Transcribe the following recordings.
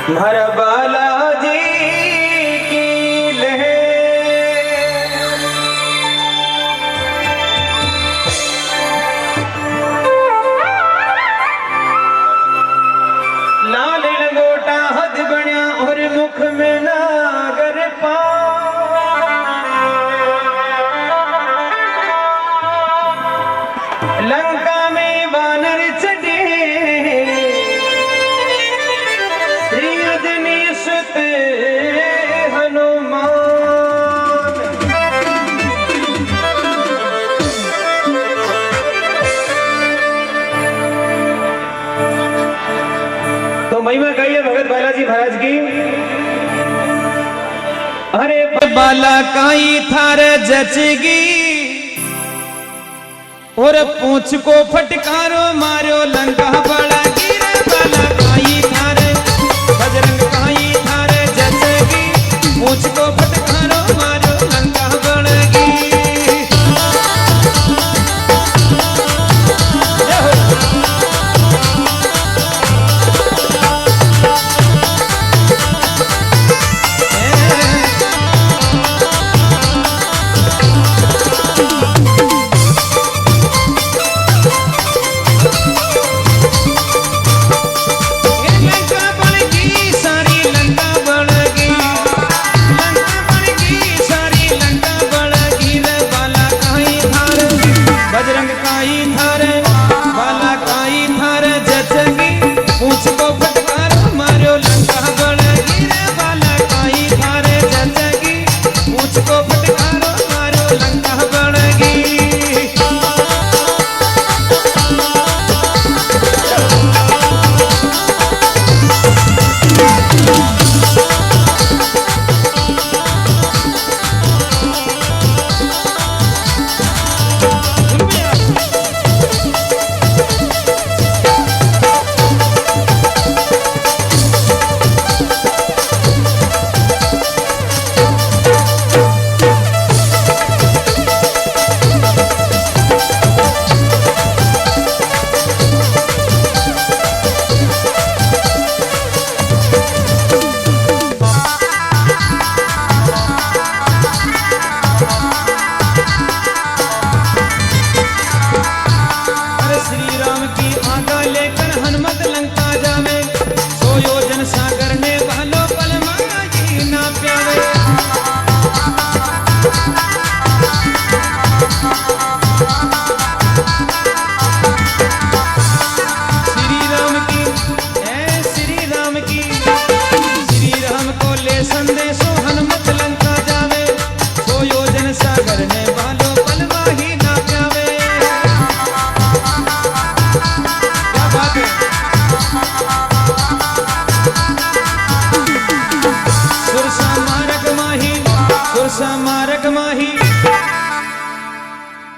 हर बालाजी की लहर लाल लंगोटा हद बनिया और मुख में नागर लंका में बानर चढ़े श्री अदनी सुत हनुमान। तो महिमा गाइए भगत बालाजी महाराज की। अरे बाला काई थार जचगी और पूछ को फटकारो मारो लंका बड़ा गिरे बाला काई थारे बजरंग काई थारे जचगी पूछ को फटकारो मारो लंका बड़गी।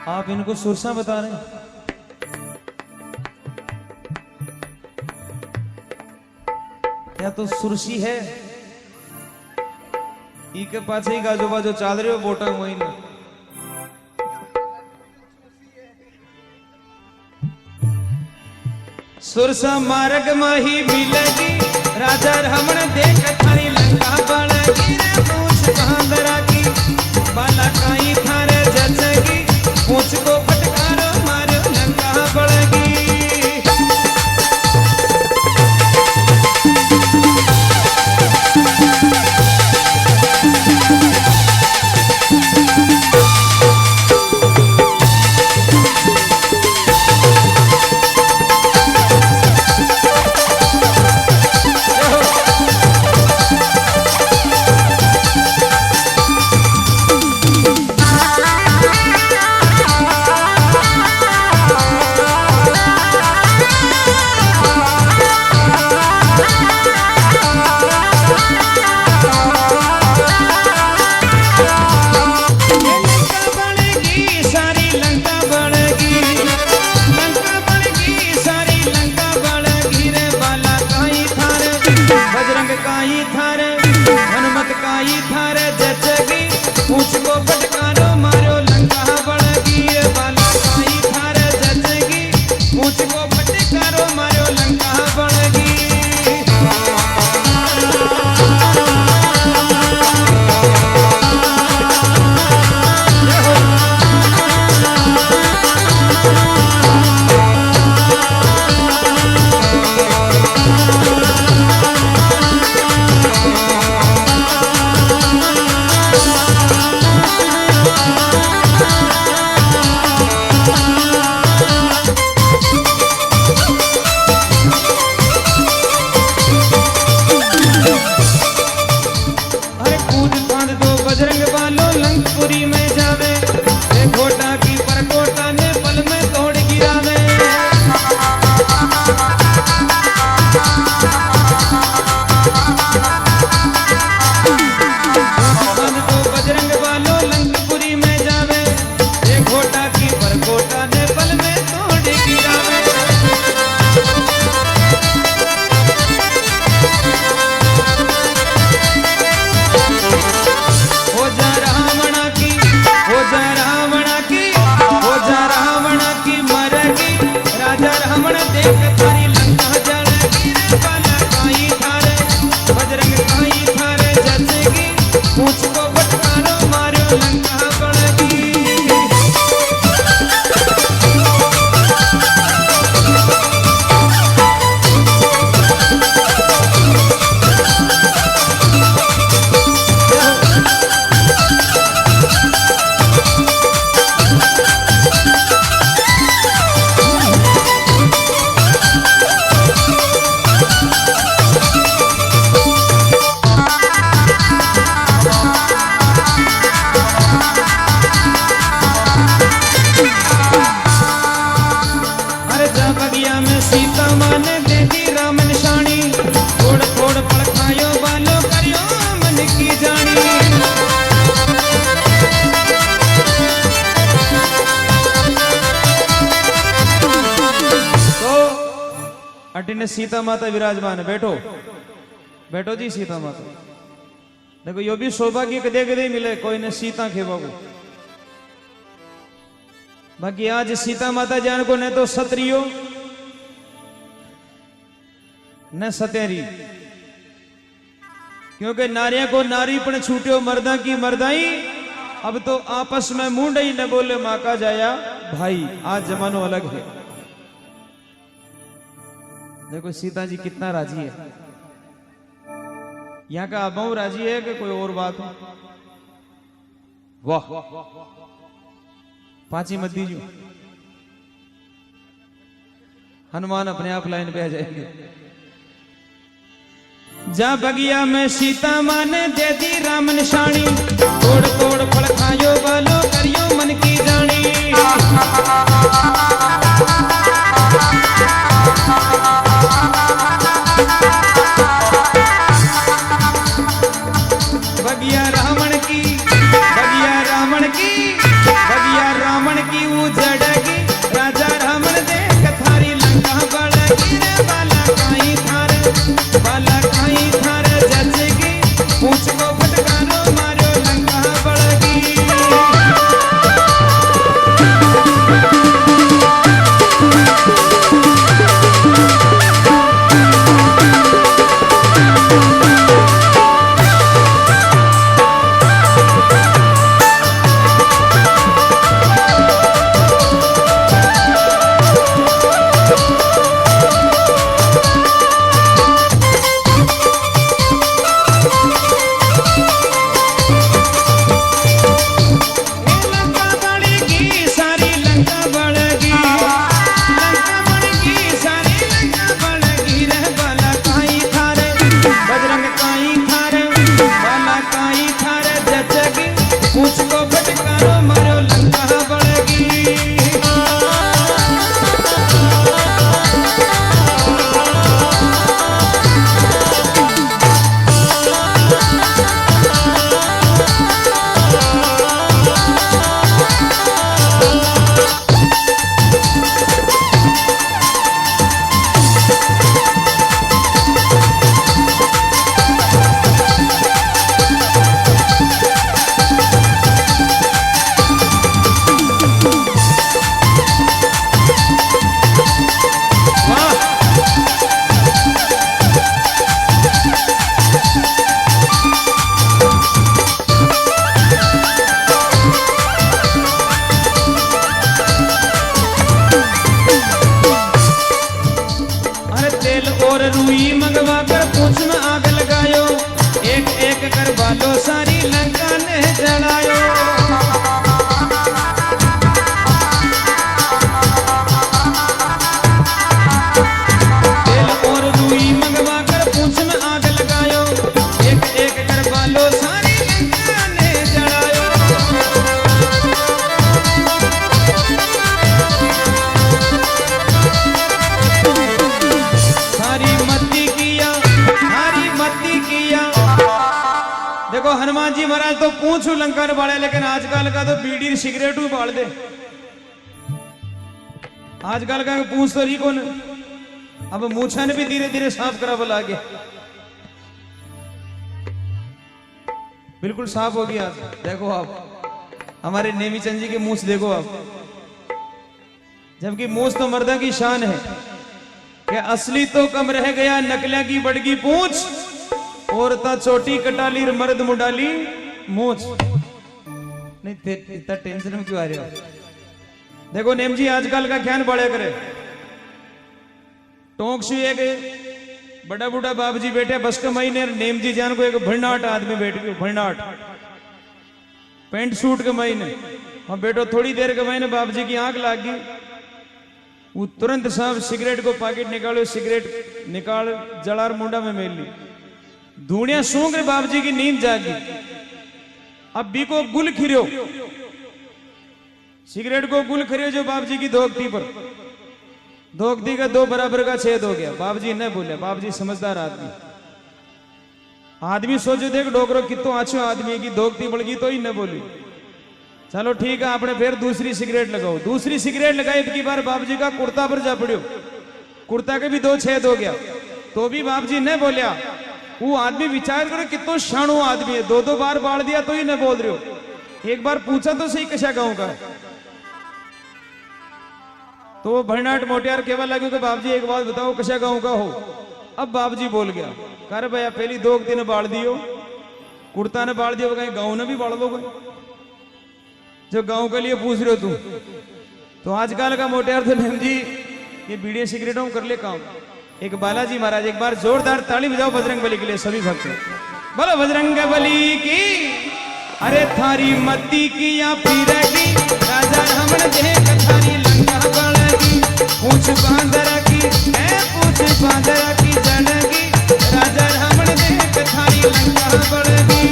आप इनको सुरसा बता रहे हैं। या तो सुरसी है ई के पाछे ही गाजो बाजो चाल रहे हो बोटा वही ना। सुरसा मार्ग माही मिलगी राजा रमण देख थारी लंका बड़गी रे पूछ बांदरा की बाला काई थारे जचगी पूछ को फटकारो मारो लंका बड़गी। मान दे दी राम निशानी, थोड़ थोड़ पड़खायो बालो करियो मन की जानी। तो अटिन सीता माता विराजमान, बैठो बैठो जी सीता माता। देखो यो भी सौभाग्य कदे कदे मिले कोई ने सीता खेवा को। बाकी आज सीता माता जान को न तो सत्रियो न सतेरी, क्योंकि नारिया को नारी पण छूटियो मर्दा की मर्दाई। अब तो आपस में मुंड ही न बोले माँ का जाया भाई, आज जमानो अलग है। देखो सीता जी कितना राजी है, यहाँ का अभाव राजी है कि कोई और बात है? वाह, पांची मत दीजिए, हनुमान अपने आप लाइन पे आ जाएंगे। जा बगिया में सीता माने दे दी राम निशानी, तोड़ तोड़ फल खायो बालो करियो मन की जानी। बगिया रावण की, बगिया रावण की, बगिया रावण की उजड़गी, राजा रावण देख थारी लंका बढ़गी रे। बाला काई थार, बाला काई थार जचगी, पूछ को फटकारो मारो लंका बढ़गी। देखो हनुमान जी महाराज तो पूछू लंका बाड़े, लेकिन आजकल का तो बीड़ी सिगरेट भी बाल दे। आजकल का पूछ तो रही कौन, अब मूछन भी धीरे धीरे साफ करा बोला गया, बिल्कुल साफ हो गया। देखो आप हमारे नेमी चंद जी की मूछ देखो आप, जबकि मूछ तो मर्दा की शान है कि असली तो कम रह गया नकलिया की बड़गी पूछ, और ता चोटी कटाली मर्द मुडाली मूछ। नहीं इतना टेंशन में क्यों आ रहे हो? देखो नेम जी आजकल का ख्याल बड़े करे, टोंक से एक बड़ा बूढ़ा बाप जी बैठे बस के महीने, नेम जी जान को एक भरनाट आदमी बैठ गयो, भरनाट पेंट सूट के महीने। हाँ बैठो, थोड़ी देर के महीने बाप जी की आंख लाग गई, वो तुरंत साहब सिगरेट को पैकेट निकालो, सिगरेट निकाल जलार मुंडा में मेल ली, धूणिया सूंघ रहे बाप जी की नींद जागी। अब बी को गुल खिरियो, सिगरेट को गुल खिरियो जो बाप जी की धोखती पर, दोगती का दो बराबर का छेद हो गया। बाप जी ने बोले, बाप जी समझदार आदमी। आदमी सोचो देख डोकरो कितो आछो आदमी की दोगती बढ़ गई तो ही न बोली। चलो ठीक है, आपने फिर दूसरी सिगरेट लगाओ। दूसरी सिगरेट लगाई की बार बाप जी का कुर्ता पर जा पड़ियो, कुर्ता के भी दो छेद हो गया तो भी बाप जी ने बोलिया। वो आदमी विचार करो कितो शाणो आदमी है, दो दो बार बाढ़ दिया तो ही न बोल रहे हो। एक बार पूछा तो सही कशा गाँव का। तो वो भरनाट मोटियार केवल लगे कि बाप जी एक बात बताओ कशा गाँव का हो। अब बाप जी बोल गया, कर भैया पहली दो दिन बाढ़ दियो, कुर्ता ने बाढ़ दियो, कहीं गाँव ने भी बाढ़ लो जो गाँव के लिए पूछ रहे हो तुम। तो आजकल का मोटियार थे मैम जी ये बीड़ी सिगरेटों में कर ले काम। एक बालाजी महाराज एक बार जोरदार ताली बजाओ बजरंग बली के लिए सभी भक्त। बोलो बजरंग बली की। अरे थारी मत्ती की या पीरगी राजा हमन देख थारी लंका बड़गी, पूछ बांदर की है पूछ बांदर की जनगी, राजा हमन देख थारी लंका बड़गी।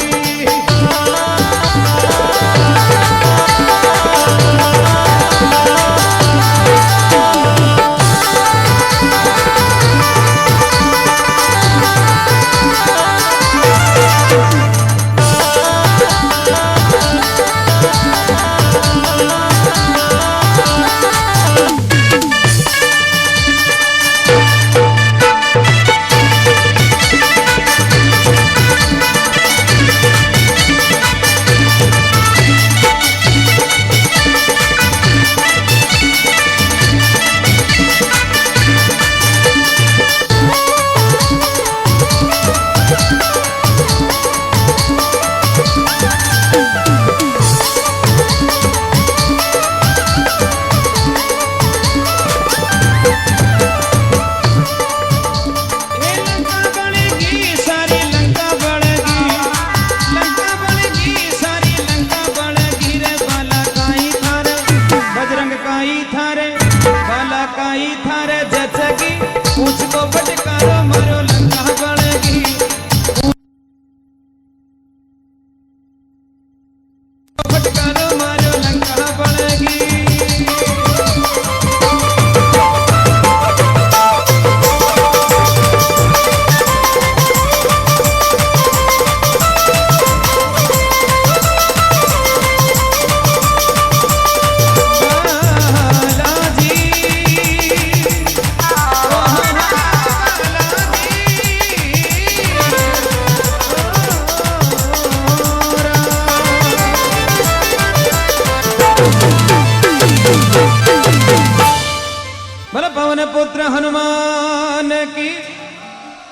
पुत्र हनुमान की,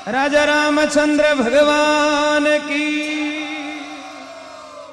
राजा रामचंद्र भगवान की।